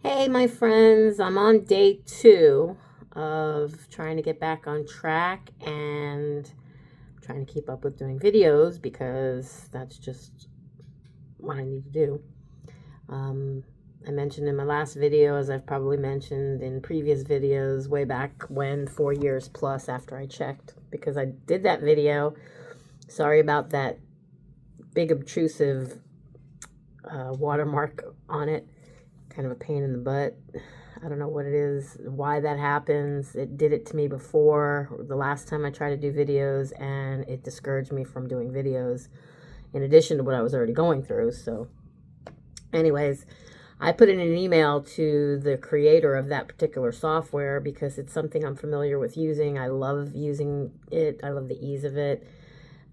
Hey, my friends, I'm on day 2 of trying to get back on track and trying to keep up with doing videos because that's just what I need to do. I mentioned in my last video, as I've probably mentioned in previous videos, way back when, 4 years plus after I checked, because I did that video. Sorry about that big obtrusive watermark on it. Kind of a pain in the butt. I don't know what it is, why that happens. It did it to me before, the last time I tried to do videos, and it discouraged me from doing videos in addition to what I was already going through. So anyways, I put in an email to the creator of that particular software because it's something I'm familiar with using. I love using it. I love the ease of it.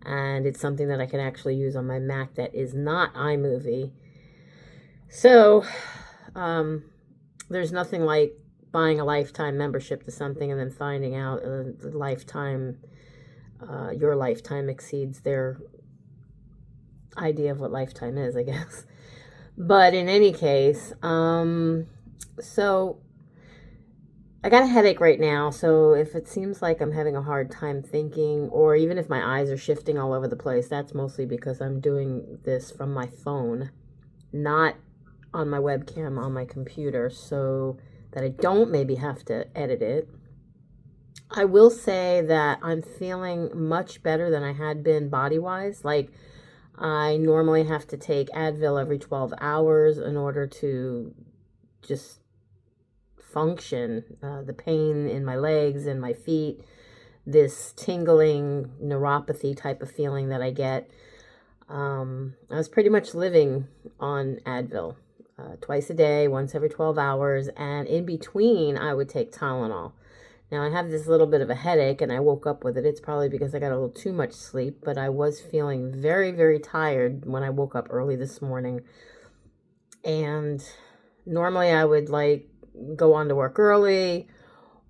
And it's something that I can actually use on my Mac that is not iMovie. So, there's nothing like buying a lifetime membership to something and then finding out the lifetime, your lifetime exceeds their idea of what lifetime is, I guess. But in any case, so I got a headache right now, so if it seems like I'm having a hard time thinking, or even if my eyes are shifting all over the place, that's mostly because I'm doing this from my phone, not on my webcam on my computer, so that I don't maybe have to edit it. I will say that I'm feeling much better than I had been body-wise. Like, I normally have to take Advil every 12 hours in order to just function. The pain in my legs and my feet, this tingling neuropathy type of feeling that I get. I was pretty much living on Advil. Twice a day, once every 12 hours, and in between I would take Tylenol. Now I have this little bit of a headache and I woke up with it. It's probably because I got a little too much sleep, but I was feeling very, very tired when I woke up early this morning. And normally I would go on to work early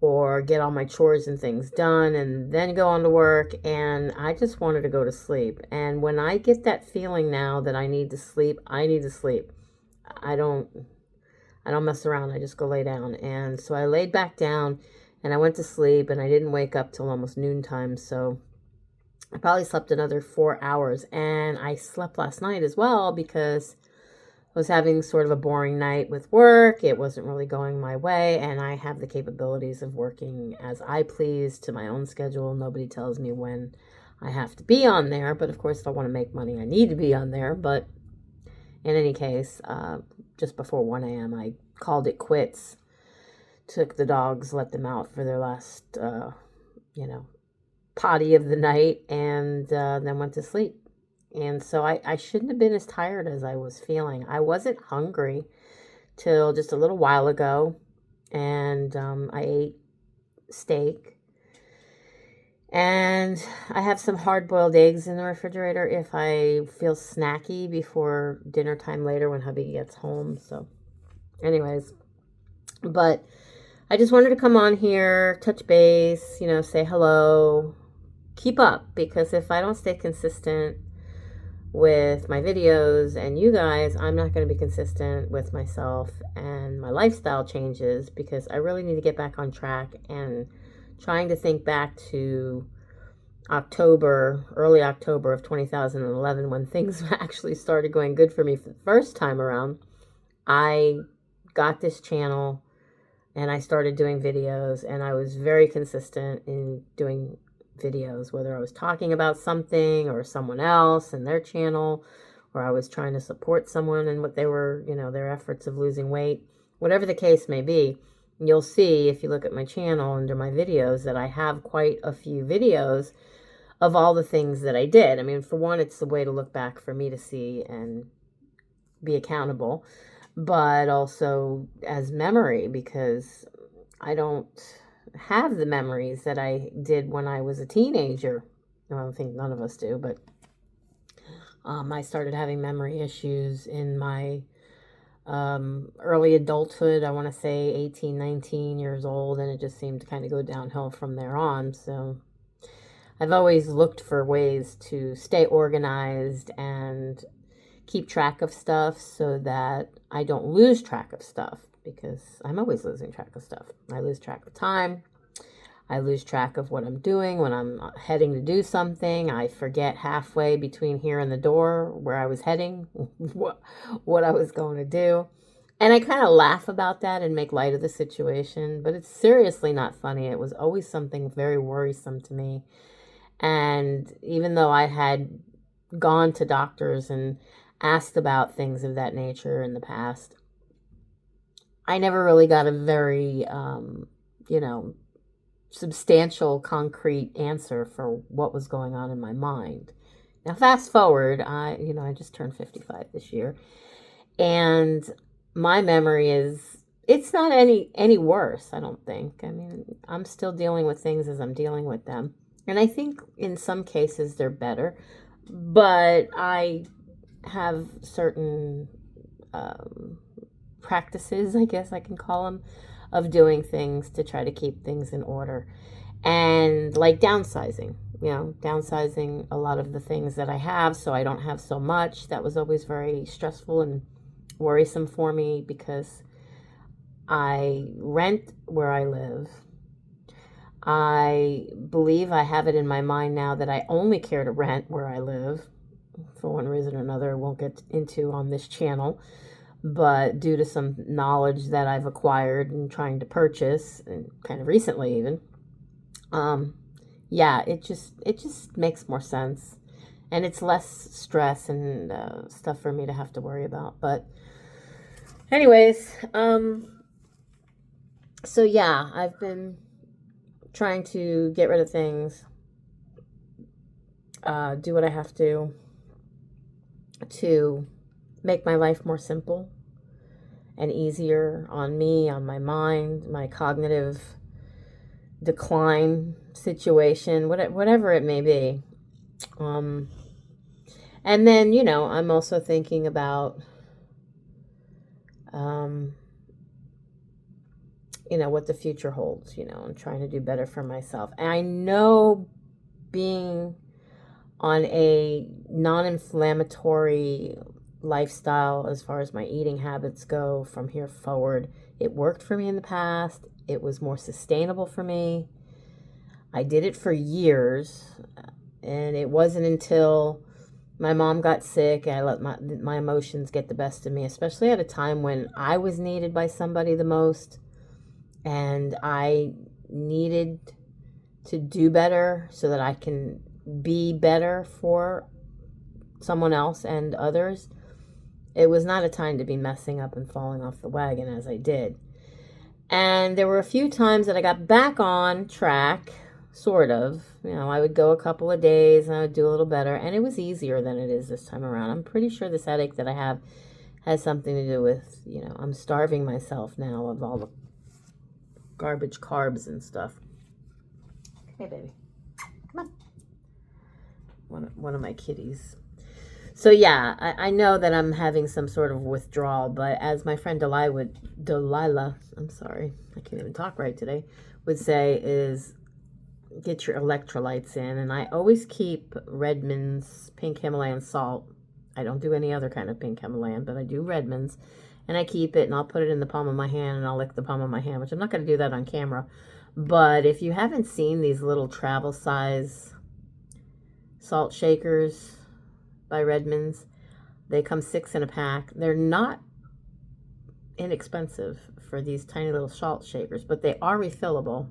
or get all my chores and things done and then go on to work, and I just wanted to go to sleep. And when I get that feeling now that I need to sleep, I need to sleep. I don't mess around. I just go lay down. And so I laid back down and I went to sleep, and I didn't wake up till almost noontime. So I probably slept another 4 hours, and I slept last night as well because I was having sort of a boring night with work. It wasn't really going my way, and I have the capabilities of working as I please to my own schedule. Nobody tells me when I have to be on there, but of course if I want to make money I need to be on there. But in any case, just before 1 a.m., I called it quits, took the dogs, let them out for their last, potty of the night, and then went to sleep. And so I shouldn't have been as tired as I was feeling. I wasn't hungry till just a little while ago, and I ate steak. And I have some hard-boiled eggs in the refrigerator if I feel snacky before dinner time later when hubby gets home. So anyways, but I just wanted to come on here, touch base, say hello, keep up, because if I don't stay consistent with my videos and you guys, I'm not going to be consistent with myself, and my lifestyle changes because I really need to get back on track. And trying to think back to early October of 2011, when things actually started going good for me for the first time around. I got this channel and I started doing videos, and I was very consistent in doing videos, whether I was talking about something or someone else and their channel, or I was trying to support someone and what they were, their efforts of losing weight, whatever the case may be. You'll see if you look at my channel under my videos that I have quite a few videos of all the things that I did. I mean, for one, it's the way to look back for me to see and be accountable, but also as memory, because I don't have the memories that I did when I was a teenager. I don't think none of us do, but I started having memory issues in my early adulthood. I want to say 18, 19 years old, and it just seemed to kind of go downhill from there on. So I've always looked for ways to stay organized and keep track of stuff so that I don't lose track of stuff, because I'm always losing track of stuff. I lose track of time. I lose track of what I'm doing when I'm heading to do something. I forget halfway between here and the door where I was heading, what I was going to do. And I kind of laugh about that and make light of the situation, but it's seriously not funny. It was always something very worrisome to me. And even though I had gone to doctors and asked about things of that nature in the past, I never really got a very, substantial, concrete answer for what was going on in my mind. Now, fast forward, I just turned 55 this year, and my memory it's not any worse, I don't think. I mean, I'm still dealing with things as I'm dealing with them. And I think in some cases they're better, but I have certain practices, I guess I can call them, of doing things to try to keep things in order. And like downsizing, downsizing a lot of the things that I have so I don't have so much. That was always very stressful and worrisome for me, because I rent where I live. I believe I have it in my mind now that I only care to rent where I live, for one reason or another I won't get into on this channel, but due to some knowledge that I've acquired and trying to purchase, and kind of recently even, it just makes more sense, and it's less stress and stuff for me to have to worry about. But anyways, so yeah, I've been trying to get rid of things, do what I have to make my life more simple and easier on me, on my mind, my cognitive decline situation, whatever it may be. And then, I'm also thinking about, what the future holds, and trying to do better for myself. And I know being on a non-inflammatory lifestyle as far as my eating habits go from here forward, it worked for me in the past. It was more sustainable for me. I did it for years, and it wasn't until my mom got sick, I let my emotions get the best of me, especially at a time when I was needed by somebody the most, and I needed to do better so that I can be better for someone else and others. It was not a time to be messing up and falling off the wagon as I did. And there were a few times that I got back on track, sort of. I would go a couple of days and I would do a little better, and it was easier than it is this time around. I'm pretty sure this headache that I have has something to do with, I'm starving myself now of all the garbage carbs and stuff. Hey, baby. Come on. One of my kitties. So yeah, I know that I'm having some sort of withdrawal, but as my friend Delilah, I'm sorry, I can't even talk right today, would say, is get your electrolytes in. And I always keep Redmond's pink Himalayan salt. I don't do any other kind of pink Himalayan, but I do Redmond's. And I keep it, and I'll put it in the palm of my hand, and I'll lick the palm of my hand, which I'm not going to do that on camera. But if you haven't seen these little travel size salt shakers by Redmond's, they come 6 in a pack. They're not inexpensive for these tiny little salt shakers, but they are refillable.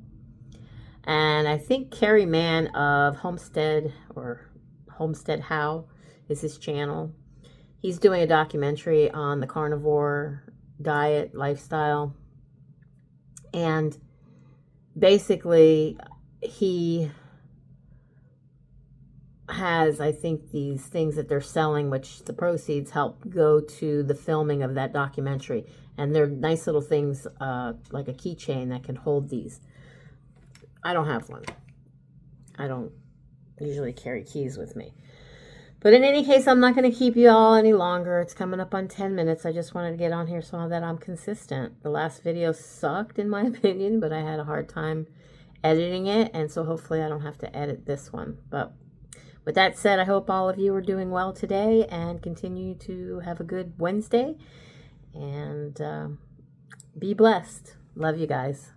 And I think Carrie Mann of Homestead How is his channel. He's doing a documentary on the carnivore diet lifestyle. And basically, he has, I think, these things that they're selling, which the proceeds help go to the filming of that documentary. And they're nice little things, like a keychain that can hold these. I don't have one. I don't usually carry keys with me. But in any case, I'm not going to keep you all any longer. It's coming up on 10 minutes. I just wanted to get on here so that I'm consistent. The last video sucked, in my opinion, but I had a hard time editing it. And so hopefully I don't have to edit this one. But with that said, I hope all of you are doing well today and continue to have a good Wednesday. And be blessed. Love you guys.